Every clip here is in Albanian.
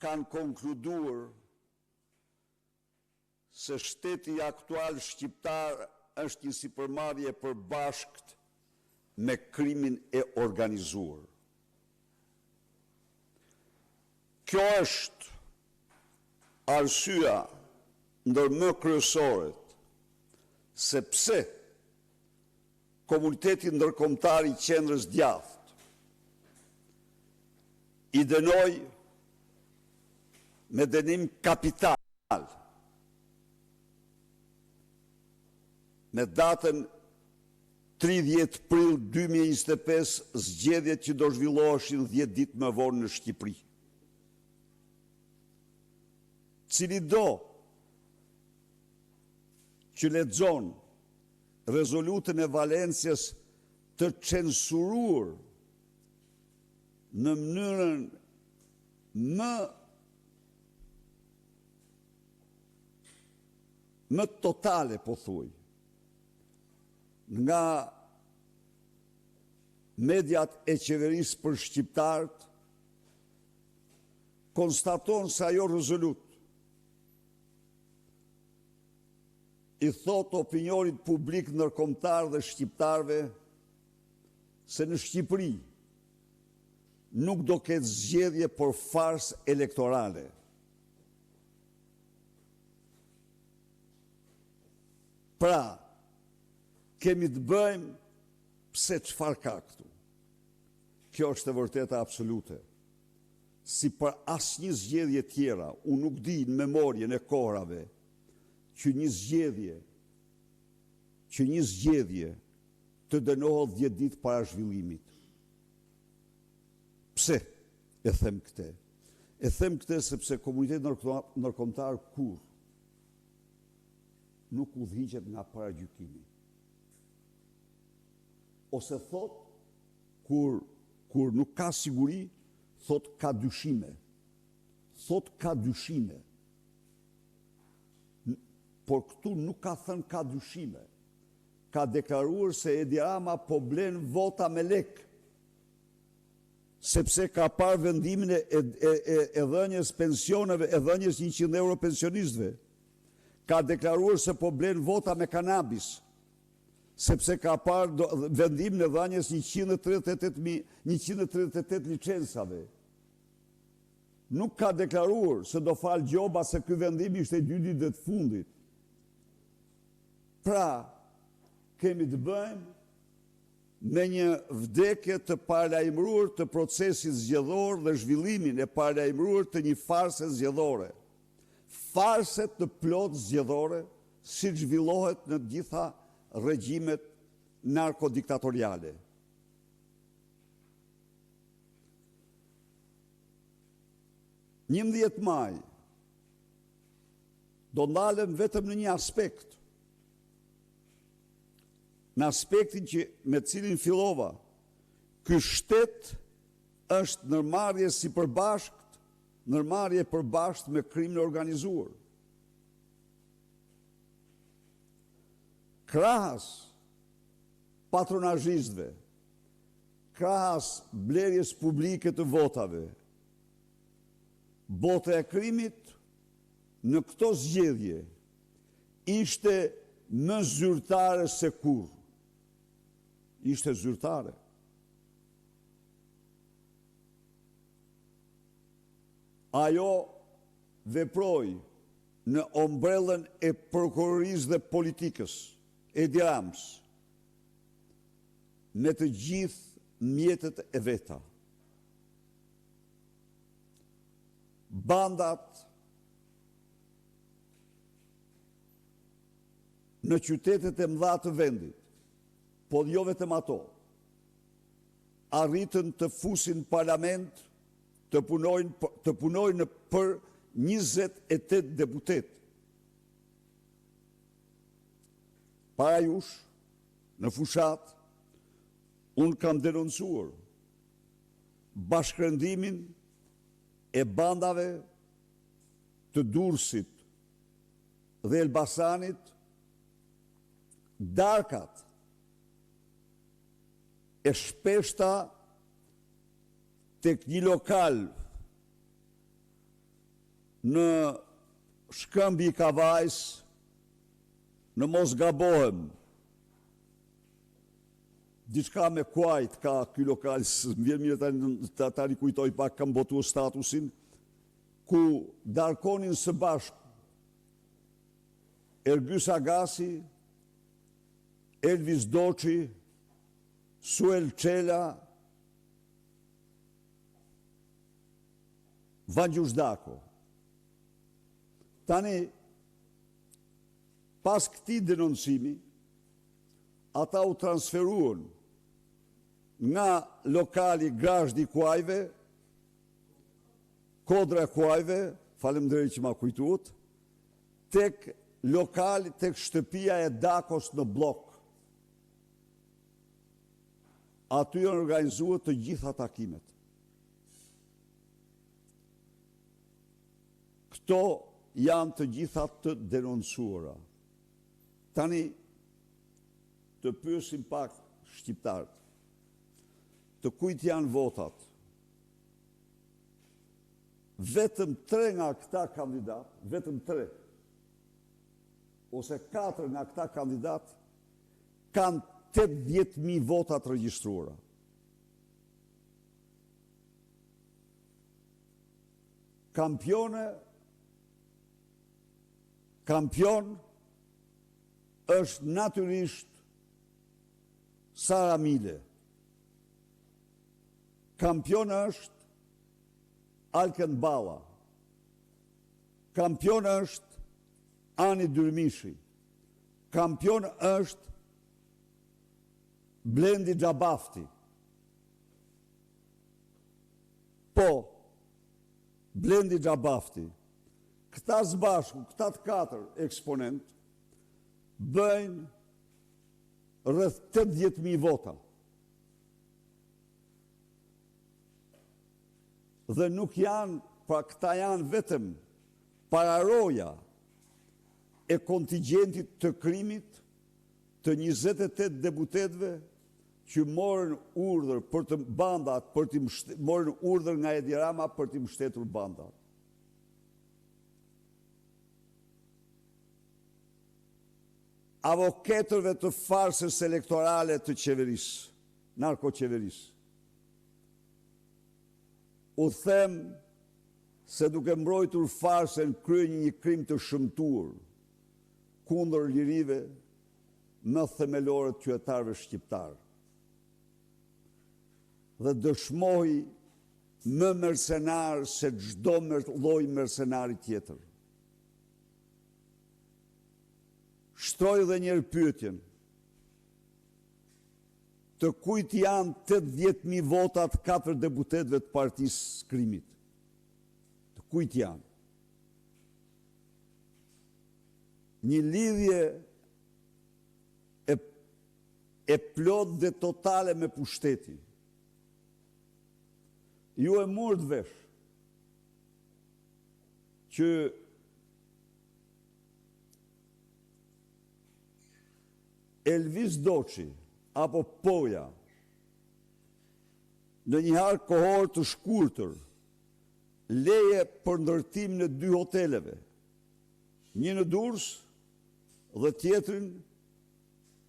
kanë konkluduar se shteti aktual shqiptar është një sipërmarrje e përbashkët me krimin e organizuar. Kjo është arsyeja ndër më kryesoret sepse komuniteti ndërkombëtar i Qendrës Djathtë i dënoi me dënim kapital me datën 30 prill 2025 zgjedhjet që do zhvilloheshin 10 ditë më vonë në Shqipëri. Cili do që lexon rezolutën e Valencias të censuruar në mënyrën më totale, po thuj, nga mediat e qeverisë për shqiptarët, konstaton se ajo rezolut i thot opinionit publik ndërkombëtar dhe shqiptarëve se në Shqipëri nuk do ketë zgjedhje por farsë elektorale. Pra, kemi të bëjmë pse çfarë ka këtu. Kjo është e vërteta absolute. Si për asnjë zgjedhje tjera, unë nuk di në memorien e kohërave që një zgjedhje të dënohet 10 ditë para zhvillimit. Pse e them këtë? E them këtë sepse komuniteti ndërkombëtar kur nuk udhëhiqet nga paragjykimi. Ose thot, kur nuk ka siguri, thot ka dyshime. Thot ka dyshime. Por këtu nuk ka thënë ka dyshime. Ka deklaruar se Edi Rama po blen vota me lek, sepse ka parë vendimin e dhënjes pensioneve, e dhënjes 100 euro pensionistëve. Ka deklaruar se po blen vota me kanabis, sepse ka parë vendimin e dhënjes 138 licencave. Nuk ka deklaruar se do falë gjoba se ky vendim ishte 2 ditë të fundit. Pra, kemi të bëjmë me një vdekje të paralajmëruar të procesit zgjedhor dhe zhvillimin e paralajmëruar të një farse zgjedhore. Farse të plot zgjedhore, si zhvillohet në gjitha regjimet narkodiktatoriale. Një 11 maj do ndalem vetëm në një aspekt. Në aspektin që me cilin fillova, ky shtet është ndërmarrje sipërbashkët, ndërmarrje përbashkët me krimin e organizuar. Krahas patronazhistëve, krahas blerjes publike të votave, bota e krimit në këto zgjedhje ishte më zyrtare se kur. Ishte zyrtare. Ajo veproi në ombrellën e prokurorisë dhe politikës, Edi Ramës, me të gjithë mjetet e veta. Bandat në qytetet e mëdha të vendit, po jo vetëm ato, arritën të fusin parlament, të punojnë për 28 deputet. Para jush, në fushat, unë kam denoncuar bashkërendimin e bandave të Durrësit dhe Elbasanit, darkat e shpeshta tek një lokal në Shkëmbi i Kavajs, në mos gabohem, diçka me kuajt ka ky lokal, më vjen mirë ta rikujtoj pak, kam botuar statusin, ku darkonin së bashku Ergys Agasi, Elvis Doçi, Suel Çela, Vangjus Dako. Tani, pas këtij denoncimi, ata u transferuan nga lokali Grazhdi i Kuajve, Kodra e Kuajve, faleminderit që ma kujtuat, tek lokali, tek shtëpia e Dakos në blok. Aty janë organizuar të gjitha takimet. Këto janë të gjitha të denoncuara. Tani, të pyesim pak shqiptarët, të kujt janë votat. Vetëm 3 nga këta kandidat, vetëm 3, ose 4 nga këta kandidat, kanë 80.000 votat regjistruara. Kampion është natyrisht Sara Mile. Kampion është Alken Balla. Kampion është Ani Dyrmishi. Kampion është Blendi Xhabafti. Po, Blendi Xhabafti, këta zbashku, këta të 4 eksponent, bëjnë rreth 80.000 vota. Dhe nuk janë, pra këta janë vetëm pararoja e kontingentit të krimit të 28 deputetëve që morën urdhër për të bandat, morën urdhër nga Edi Rama për të mbështetur bandat. Avokatërve të farsës elektorale të qeverisë, narkoqeverisë. U them se duke mbrojtur farsën kryen një krim të shëmtuar kundër lirive më themelore të qytetarëve shqiptarë. Dhe dëshmoi më mercenar se çdo lloj mercenari tjetër. Shtroj dhe njerë pyetjen, të kujt janë 80.000 votat 4 deputetëve të partisë krimit? Të kujt janë? Një lidhje e plot dhe totale me pushtetin. Ju e murët vesh që Elvis Doçi apo Poja në një harë kohor të shkurtër leje për ndërtim në 2 hoteleve, një në Durrës dhe tjetrin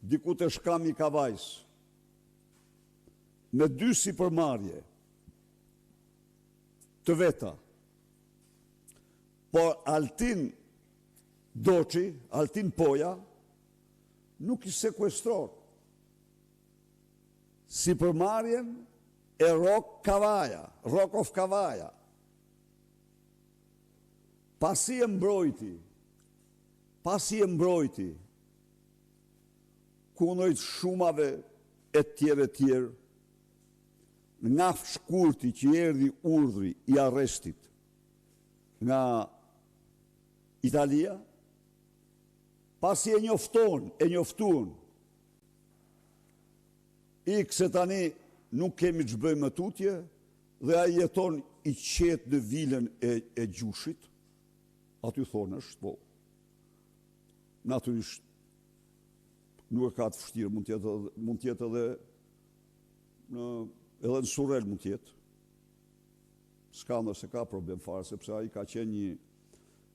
diku te Shkëmbi i Kavajs, me 2 sipërmarrje të veta. Por Altin Doçi, Altin Poja, nuk i sekuestror. Sipërmarrjen e Rock of Kavaja. Pasi e mbrojti kundrejt shumave e tjerë, nga shkurti që erdhi urdhri i arrestit nga Italia, pasi e njoftuan, se tani nuk kemi që bëjmë më tutje, dhe a jeton i qetë në vilën e Gjushit, aty thonë është, po, natyrisht, nuk e ka të vështirë, mund tjetë edhe në Surrel mund tjetë, s'ka ndër se ka problem fare, sepse a i ka qenë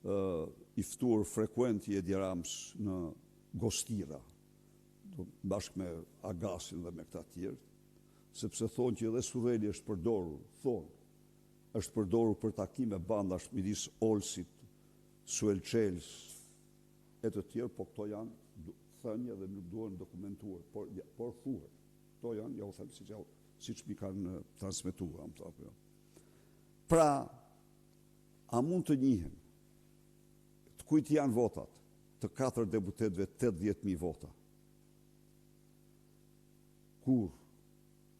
i ftuar frekuent i Edi Rams në Gostira, bashkë me Agasin dhe me këta tjerë, sepse thonë që edhe Surreli është përdorur për takime bandash midis Olsit, Suel Çels e të tjerë, po këto janë thënie dhe nuk duhen dokumentuar, por thuhet. Këto janë, ja u them siç mi kanë transmetuar, më thapë. Pra, a mund të njihen të kujt janë votat të 4 deputetëve 80.000 vota? Kur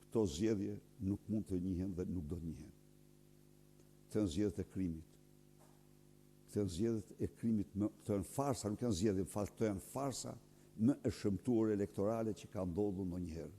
këto zgjedhje nuk mund të njihen dhe nuk do njihen. Këto janë zgjedhjet e krimit. Këto janë zgjedhjet e krimit, këto janë farsa, nuk janë zgjedhje, këto janë farsa më e shëmtuar elektorale që ka ndodhur ndonjëherë.